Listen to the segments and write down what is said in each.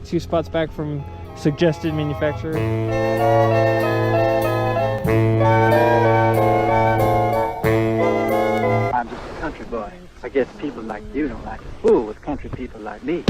2 spots back from suggested manufacturer. I'm just a country boy. I guess people like you don't like to fool with country people like me.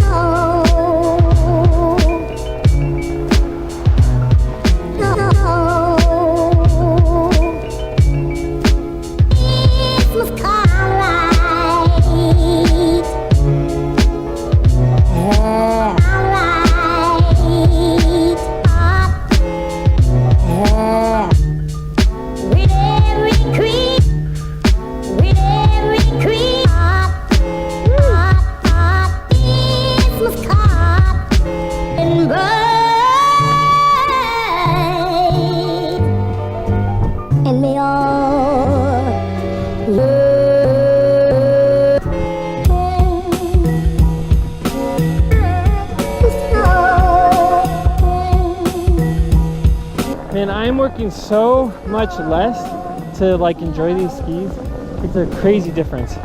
Man, I'm working so much less to like enjoy these skis. It's a crazy difference.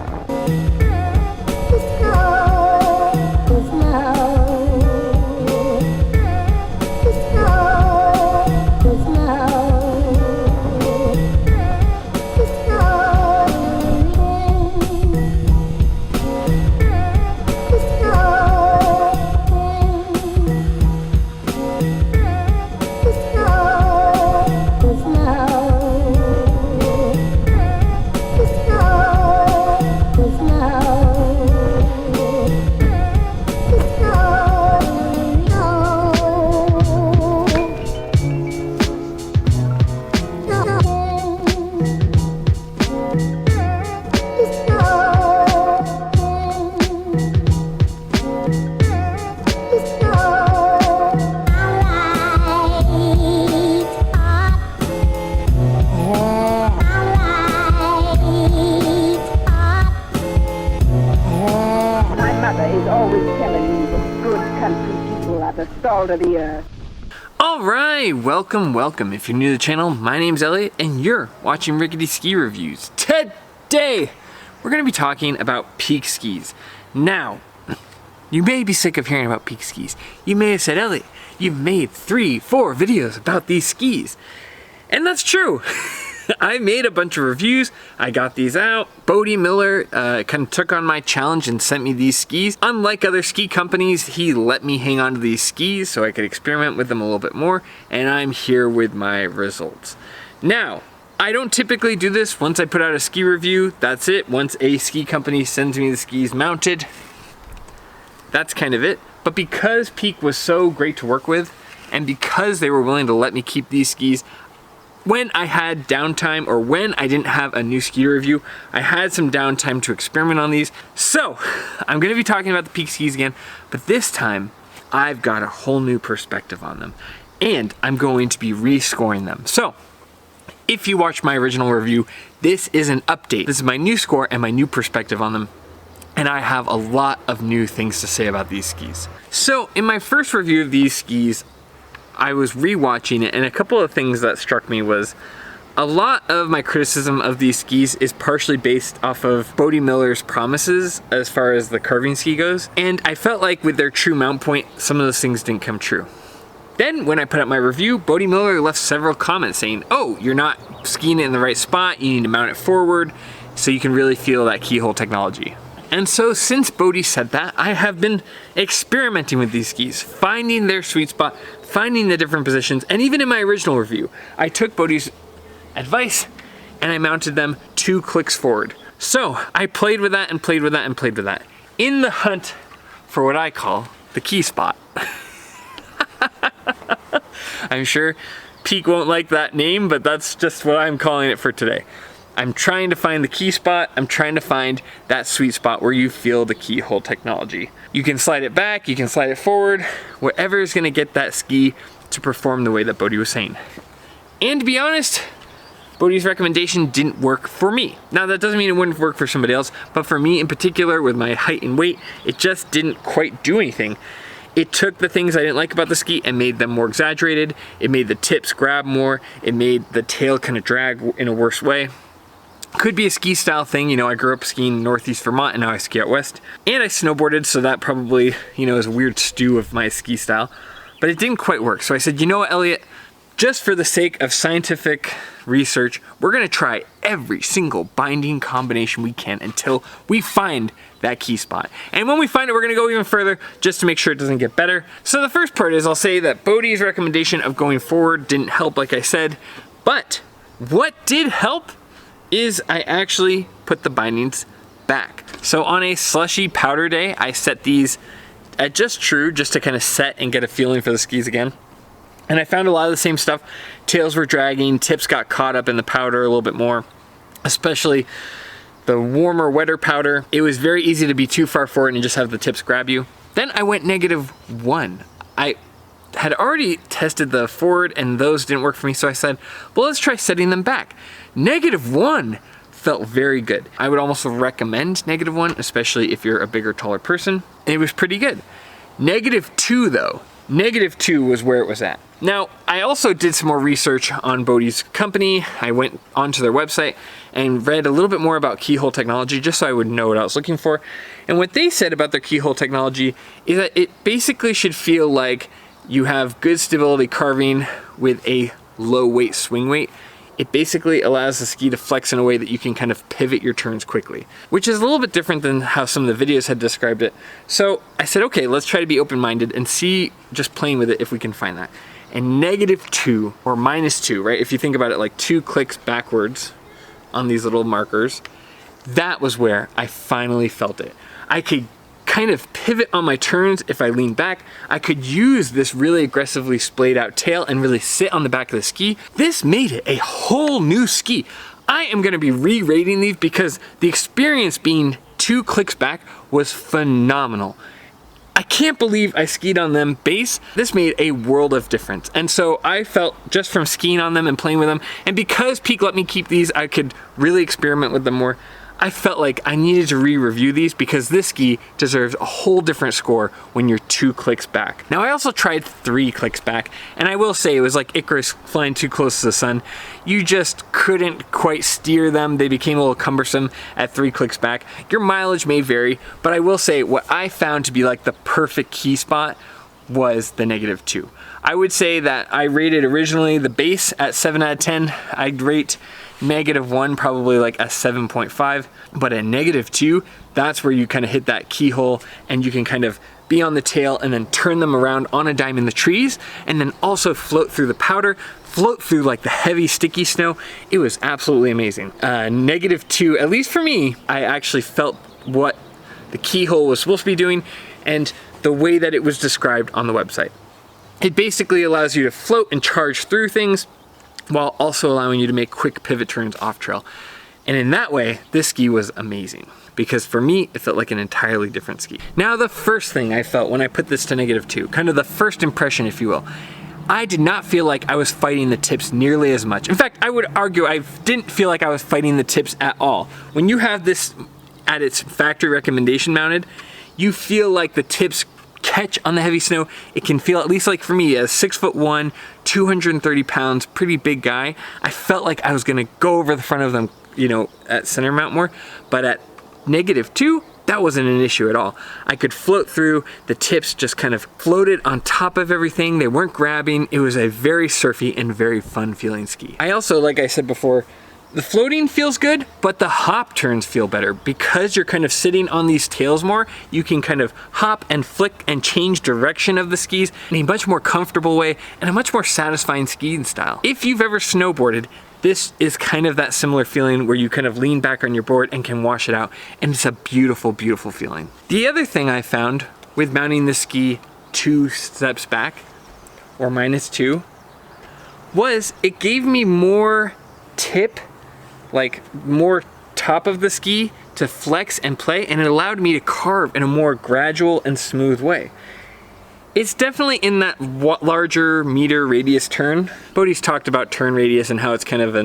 Of the earth. Alright, welcome. If you're new to the channel, my name's Elliott and you're watching Rickety Ski Reviews. Today, we're going to be talking about peak skis. Now, you may be sick of hearing about peak skis. You may have said, Elliott, you've made 3-4 videos about these skis. And that's true. I made a bunch of reviews. I got these out. Bode Miller kind of took on my challenge and sent me these skis. Unlike other ski companies, he let me hang on to these skis so I could experiment with them a little bit more, and I'm here with my results. Now, I don't typically do this. Once I put out a ski review, that's it. Once a ski company sends me the skis mounted, that's kind of it. But because Peak was so great to work with, and because they were willing to let me keep these skis, when I had downtime or when I didn't have a new ski review, I had some downtime to experiment on these. So I'm going to be talking about the Peak skis again, but this time I've got a whole new perspective on them and I'm going to be rescoring them. So if you watched my original review, this is an update. This is my new score and my new perspective on them. And I have a lot of new things to say about these skis. So in my first review of these skis, I was re-watching it, and a couple of things that struck me was a lot of my criticism of these skis is partially based off of Bode Miller's promises as far as the carving ski goes, and I felt like with their true mount point, some of those things didn't come true. Then when I put up my review, Bode Miller left several comments saying, oh, you're not skiing it in the right spot, you need to mount it forward so you can really feel that keyhole technology. And so since Bode said that, I have been experimenting with these skis, finding their sweet spot, finding the different positions, and even in my original review, I took Bode's advice and I mounted them 2 clicks forward. So I played with that and played with that and played with that in the hunt for what I call the key spot. I'm sure Peak won't like that name, but that's just what I'm calling it for today. I'm trying to find the key spot. I'm trying to find that sweet spot where you feel the keyhole technology. You can slide it back, you can slide it forward, whatever is gonna get that ski to perform the way that Bode was saying. And to be honest, Bode's recommendation didn't work for me. Now that doesn't mean it wouldn't work for somebody else, but for me in particular with my height and weight, it just didn't quite do anything. It took the things I didn't like about the ski and made them more exaggerated. It made the tips grab more. It made the tail kind of drag in a worse way. Could be a ski style thing, you know, I grew up skiing in Northeast Vermont and now I ski out west. And I snowboarded, so that probably, you know, is a weird stew of my ski style. But it didn't quite work. So I said, you know what, Elliott, just for the sake of scientific research, we're gonna try every single binding combination we can until we find that key spot. And when we find it, we're gonna go even further just to make sure it doesn't get better. So the first part is I'll say that Bode's recommendation of going forward didn't help, like I said, but what did help is I actually put the bindings back. So on a slushy powder day, I set these at just true, just to kind of set and get a feeling for the skis again. And I found a lot of the same stuff. Tails were dragging, tips got caught up in the powder a little bit more, especially the warmer, wetter powder. It was very easy to be too far forward and just have the tips grab you. Then I went -1. I had already tested the forward and those didn't work for me, so I said, well, let's try setting them back. -1 felt very good. I would almost recommend -1, especially if you're a bigger, taller person. It was pretty good. -2 though. -2 was where it was at. Now, I also did some more research on Bode's company. I went onto their website and read a little bit more about keyhole technology just so I would know what I was looking for. And what they said about their keyhole technology is that it basically should feel like you have good stability carving with a low weight swing weight. It basically allows the ski to flex in a way that you can kind of pivot your turns quickly, which is a little bit different than how some of the videos had described it. So I said, okay, let's try to be open-minded and see, just playing with it, if we can find that. And -2 or -2, right? If you think about it like 2 clicks backwards on these little markers, that was where I finally felt it. I could kind of pivot on my turns if I leaned back. I could use this really aggressively splayed out tail and really sit on the back of the ski. This made it a whole new ski. I am gonna be re-rating these because the experience being 2 clicks back was phenomenal. I can't believe I skied on them base. This made a world of difference. And so I felt just from skiing on them and playing with them, and because Peak let me keep these, I could really experiment with them more. I felt like I needed to re-review these because this ski deserves a whole different score when you're 2 clicks back. Now I also tried 3 clicks back, and I will say it was like Icarus flying too close to the sun. You just couldn't quite steer them. They became a little cumbersome at 3 clicks back. Your mileage may vary, but I will say what I found to be like the perfect key spot was the -2. I would say that I rated originally the base at 7 out of 10. I'd rate -1 probably like a 7.5, but at -2, that's where you kind of hit that keyhole and you can kind of be on the tail and then turn them around on a dime in the trees and then also float through the powder, float through like the heavy sticky snow. It was absolutely amazing. -2, at least for me, I actually felt what the keyhole was supposed to be doing and the way that it was described on the website. It basically allows you to float and charge through things while also allowing you to make quick pivot turns off trail. And in that way, this ski was amazing because for me, it felt like an entirely different ski. Now, the first thing I felt when I put this to -2, kind of the first impression, if you will, I did not feel like I was fighting the tips nearly as much. In fact, I would argue I didn't feel like I was fighting the tips at all. When you have this at its factory recommendation mounted, you feel like the tips catch on the heavy snow. It can feel, at least like for me, as 6'1", 230 pounds, pretty big guy, I felt like I was gonna go over the front of them, you know, at center mount more, but at -2, that wasn't an issue at all. I could float through, the tips just kind of floated on top of everything, they weren't grabbing. It was a very surfy and very fun feeling ski. I also, like I said before, the floating feels good, but the hop turns feel better. Because you're kind of sitting on these tails more, you can kind of hop and flick and change direction of the skis in a much more comfortable way and a much more satisfying skiing style. If you've ever snowboarded, this is kind of that similar feeling where you kind of lean back on your board and can wash it out, and it's a beautiful, beautiful feeling. The other thing I found with mounting the ski 2 steps back, or -2, was it gave me more tip, like more top of the ski to flex and play, and it allowed me to carve in a more gradual and smooth way. It's definitely in that larger meter radius turn. Bode's talked about turn radius and how it's kind of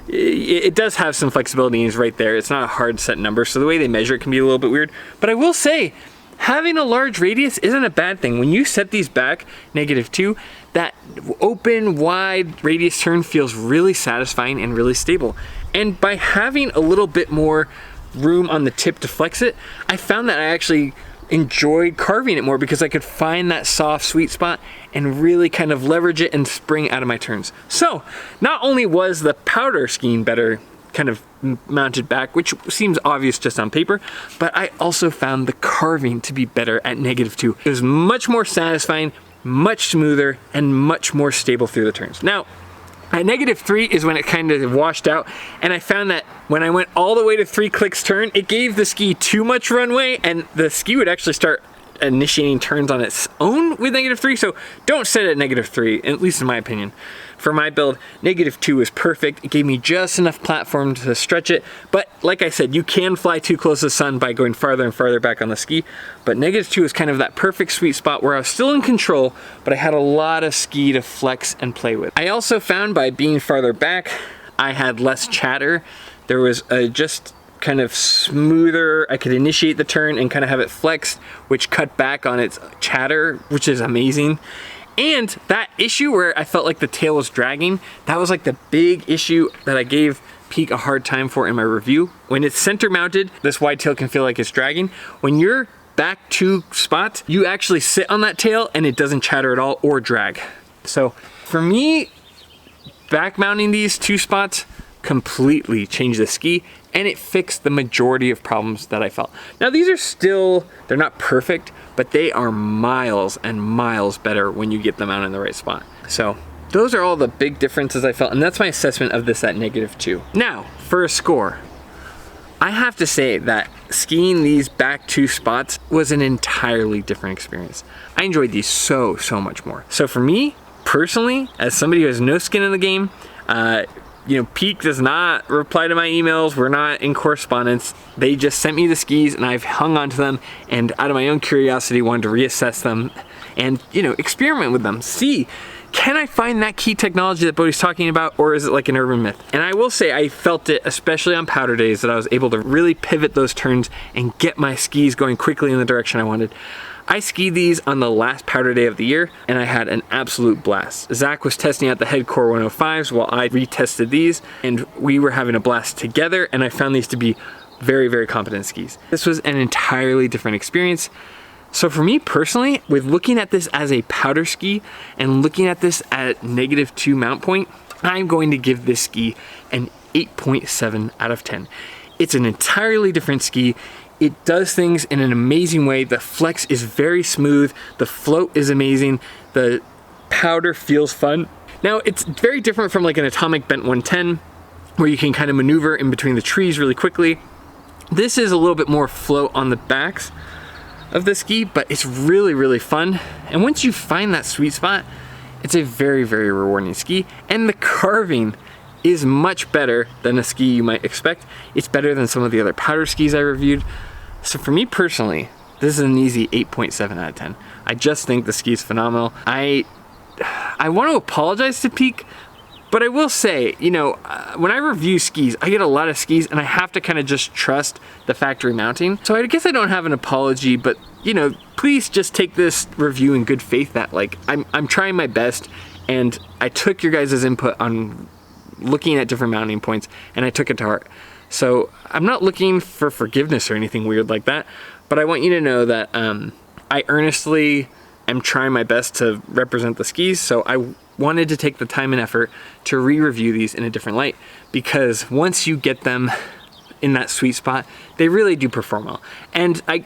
it does have some flexibility and it's right there. It's not a hard set number, so the way they measure it can be a little bit weird. But I will say, having a large radius isn't a bad thing. When you set these back -2, that open, wide radius turn feels really satisfying and really stable. And by having a little bit more room on the tip to flex it, I found that I actually enjoyed carving it more because I could find that soft sweet spot and really kind of leverage it and spring out of my turns. So not only was the powder skiing better kind of mounted back, which seems obvious just on paper, but I also found the carving to be better at -2. It was much more satisfying, much smoother, and much more stable through the turns. Now, at -3 is when it kind of washed out, and I found that when I went all the way to 3 clicks turn, it gave the ski too much runway, and the ski would actually start initiating turns on its own with -3, so don't set it at -3, at least in my opinion. For my build, -2 is perfect. It gave me just enough platform to stretch it, but like I said, you can fly too close to the sun by going farther and farther back on the ski, but -2 is kind of that perfect sweet spot where I was still in control, but I had a lot of ski to flex and play with. I also found by being farther back, I had less chatter. There was just kind of smoother, I could initiate the turn and kind of have it flexed, which cut back on its chatter, which is amazing. And that issue where I felt like the tail was dragging, that was like the big issue that I gave Peak a hard time for in my review. When it's center mounted, this wide tail can feel like it's dragging. When you're back 2 spots, you actually sit on that tail and it doesn't chatter at all or drag. So for me, back mounting these 2 spots completely changed the ski, and it fixed the majority of problems that I felt. Now these are still, they're not perfect, but they are miles and miles better when you get them out in the right spot. So those are all the big differences I felt, and that's my assessment of this at -2. Now, for a score, I have to say that skiing these back 2 spots was an entirely different experience. I enjoyed these so much more. So for me, personally, as somebody who has no skin in the game, you know, Peak does not reply to my emails. We're not in correspondence. They just sent me the skis and I've hung on to them, and out of my own curiosity wanted to reassess them and, you know, experiment with them. See, can I find that key technology that Bode's talking about, or is it like an urban myth? And I will say I felt it, especially on powder days, that I was able to really pivot those turns and get my skis going quickly in the direction I wanted. I skied these on the last powder day of the year, and I had an absolute blast. Zach was testing out the Headcore 105s while I retested these, and we were having a blast together, and I found these to be very competent skis. This was an entirely different experience. So for me personally, with looking at this as a powder ski and looking at this at -2 mount point, I'm going to give this ski an 8.7 out of 10. It's an entirely different ski. It does things in an amazing way. The flex is very smooth. The float is amazing. The powder feels fun. Now, it's very different from like an Atomic Bent 110, where you can kind of maneuver in between the trees really quickly. This is a little bit more float on the backs of the ski, but it's really fun. And once you find that sweet spot, it's a very rewarding ski. And the carving is much better than a ski you might expect. It's better than some of the other powder skis I reviewed. So for me personally, this is an easy 8.7 out of 10. I just think the ski is phenomenal. I want to apologize to Peak, but I will say, you know, when I review skis, I get a lot of skis and I have to kind of just trust the factory mounting. So I guess I don't have an apology, but you know, please just take this review in good faith that like, I'm trying my best, and I took your guys' input on looking at different mounting points, and I took it to heart. So I'm not looking for forgiveness or anything weird like that, but I want you to know that I earnestly am trying my best to represent the skis. So I wanted to take the time and effort to re-review these in a different light, because once you get them in that sweet spot, they really do perform well. And I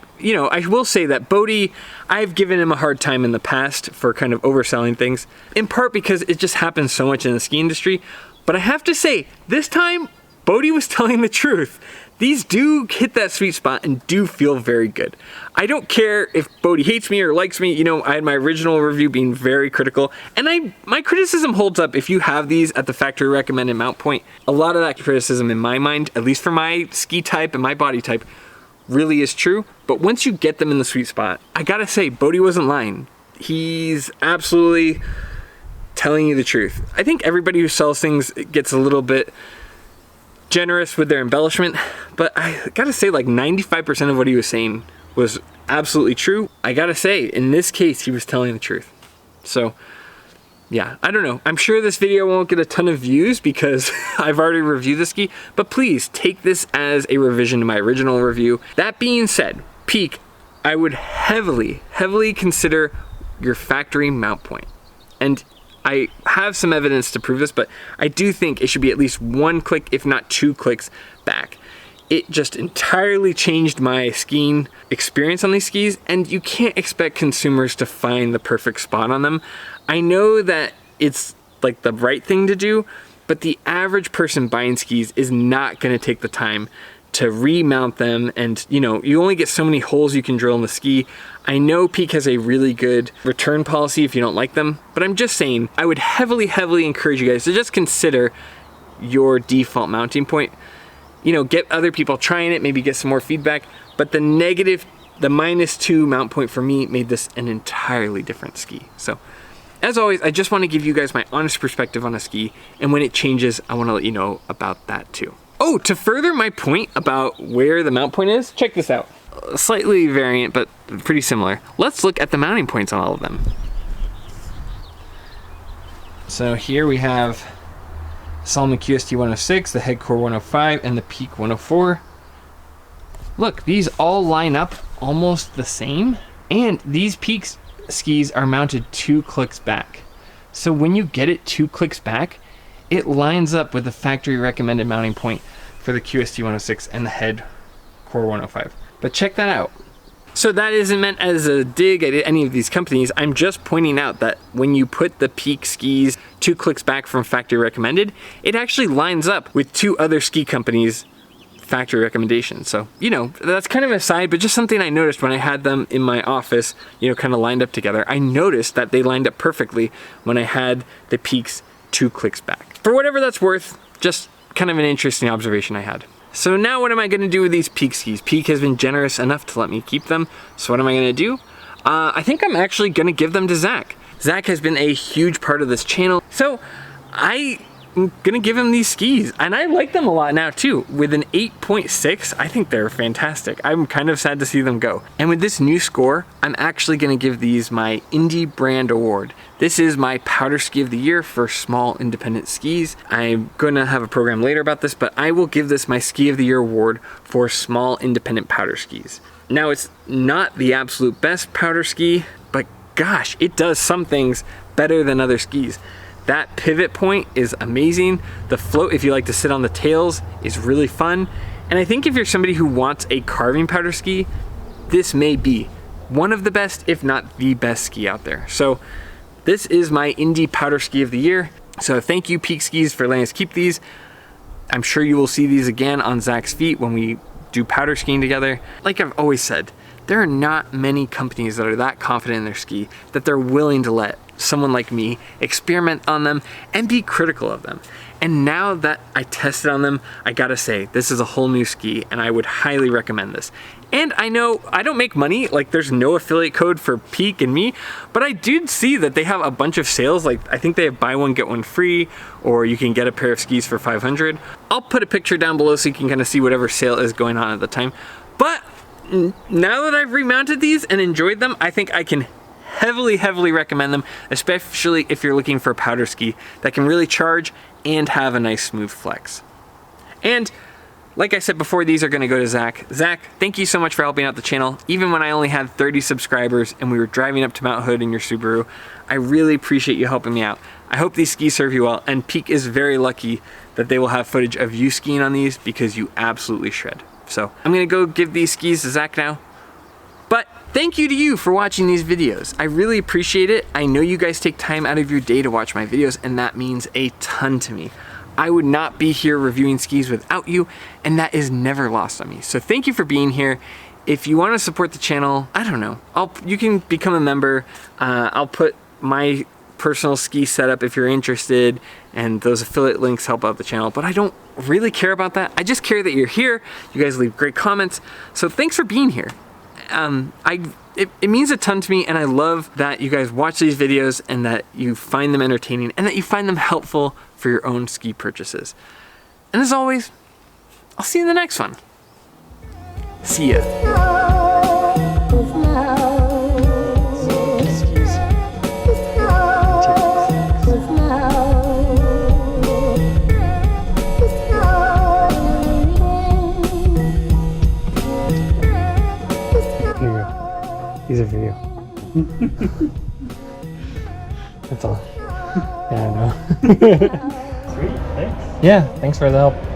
will say that Bode, I've given him a hard time in the past for kind of overselling things, in part because it just happens so much in the ski industry. But I have to say, this time, Bode was telling the truth. These do hit that sweet spot and do feel very good. I don't care if Bode hates me or likes me. You know, I had my original review being very critical, and my criticism holds up if you have these at the factory recommended mount point. A lot of that criticism in my mind, at least for my ski type and my body type, really is true. But once you get them in the sweet spot, I gotta say, Bode wasn't lying. He's absolutely telling you the truth. I think everybody who sells things gets a little bit generous with their embellishment, but I gotta say, like 95% of what he was saying was absolutely true. I gotta say, in this case, he was telling the truth. So yeah, I don't know. I'm sure this video won't get a ton of views because I've already reviewed the ski, but please take this as a revision to my original review. That being said, Peak, I would heavily consider your factory mount point. And I have some evidence to prove this, but I do think it should be at least 1 click, if not 2 clicks back. It just entirely changed my skiing experience on these skis, and you can't expect consumers to find the perfect spot on them. I know that it's like the right thing to do, but the average person buying skis is not gonna take the time to remount them, and you know, you only get so many holes you can drill in the ski. I know Peak has a really good return policy if you don't like them, but I'm just saying, I would heavily encourage you guys to just consider your default mounting point. You know, get other people trying it, maybe get some more feedback, but the -2 mount point for me made this an entirely different ski. So, as always, I just want to give you guys my honest perspective on a ski, and when it changes, I want to let you know about that too. Oh, to further my point about where the mount point is, check this out. Slightly variant, but pretty similar. Let's look at the mounting points on all of them. So here we have Salomon QST 106, the Head Core 105, and the Peak 104. Look, these all line up almost the same, and these Peak skis are mounted 2 clicks back. So when you get it 2 clicks back, it lines up with the factory recommended mounting point for the QST 106 and the Head Core 105. But check that out. So that isn't meant as a dig at any of these companies. I'm just pointing out that when you put the Peak skis 2 clicks back from factory recommended, it actually lines up with 2 other ski companies' factory recommendations. So, you know, that's kind of an aside, but just something I noticed when I had them in my office, you know, kind of lined up together. I noticed that they lined up perfectly when I had the Peaks 2 clicks back. For whatever that's worth, just kind of an interesting observation I had. So now what am I gonna do with these Peak skis? Peak has been generous enough to let me keep them. So what am I gonna do? I think I'm actually gonna give them to Zach. Zach has been a huge part of this channel. So I'm gonna give him these skis, and I like them a lot now too. With an 8.6, I think they're fantastic. I'm kind of sad to see them go. And with this new score, I'm actually gonna give these my Indie Brand Award. This is my powder ski of the year for small independent skis. I'm gonna have a program later about this, but I will give this my Ski of the Year award for small independent powder skis. Now, it's not the absolute best powder ski, but gosh, it does some things better than other skis. That pivot point is amazing. The float, if you like to sit on the tails, is really fun. And I think if you're somebody who wants a carving powder ski, this may be one of the best, if not the best ski out there. So this is my Indie Powder Ski of the Year. So thank you, Peak Skis, for letting us keep these. I'm sure you will see these again on Zach's feet when we do powder skiing together. Like I've always said, there are not many companies that are that confident in their ski that they're willing to let someone like me experiment on them and be critical of them. And now that I tested on them, I gotta say, this is a whole new ski, and I would highly recommend this. And I know I don't make money, like there's no affiliate code for Peak and me, but I did see that they have a bunch of sales. Like I think they have buy one, get one free, or you can get a pair of skis for $500. I'll put a picture down below so you can kind of see whatever sale is going on at the time. But now that I've remounted these and enjoyed them, I think I can heavily recommend them, especially if you're looking for a powder ski that can really charge and have a nice smooth flex. And like I said before, these are gonna go to Zach. Zach, thank you so much for helping out the channel. Even when I only had 30 subscribers and we were driving up to Mount Hood in your Subaru, I really appreciate you helping me out. I hope these skis serve you well, and Peak is very lucky that they will have footage of you skiing on these because you absolutely shred. So I'm gonna go give these skis to Zach now. But thank you to you for watching these videos. I really appreciate it. I know you guys take time out of your day to watch my videos, and that means a ton to me. I would not be here reviewing skis without you, and that is never lost on me. So thank you for being here. If you want to support the channel, I don't know, you can become a member. I'll put my personal ski setup if you're interested, and those affiliate links help out the channel, but I don't really care about that. I just care that you're here. You guys leave great comments. So thanks for being here. It means a ton to me, and I love that you guys watch these videos and that you find them entertaining and that you find them helpful for your own ski purchases. And as always, I'll see you in the next one. See ya. because of you. That's all. Yeah, I know. Sweet, thanks. Yeah, thanks for the help.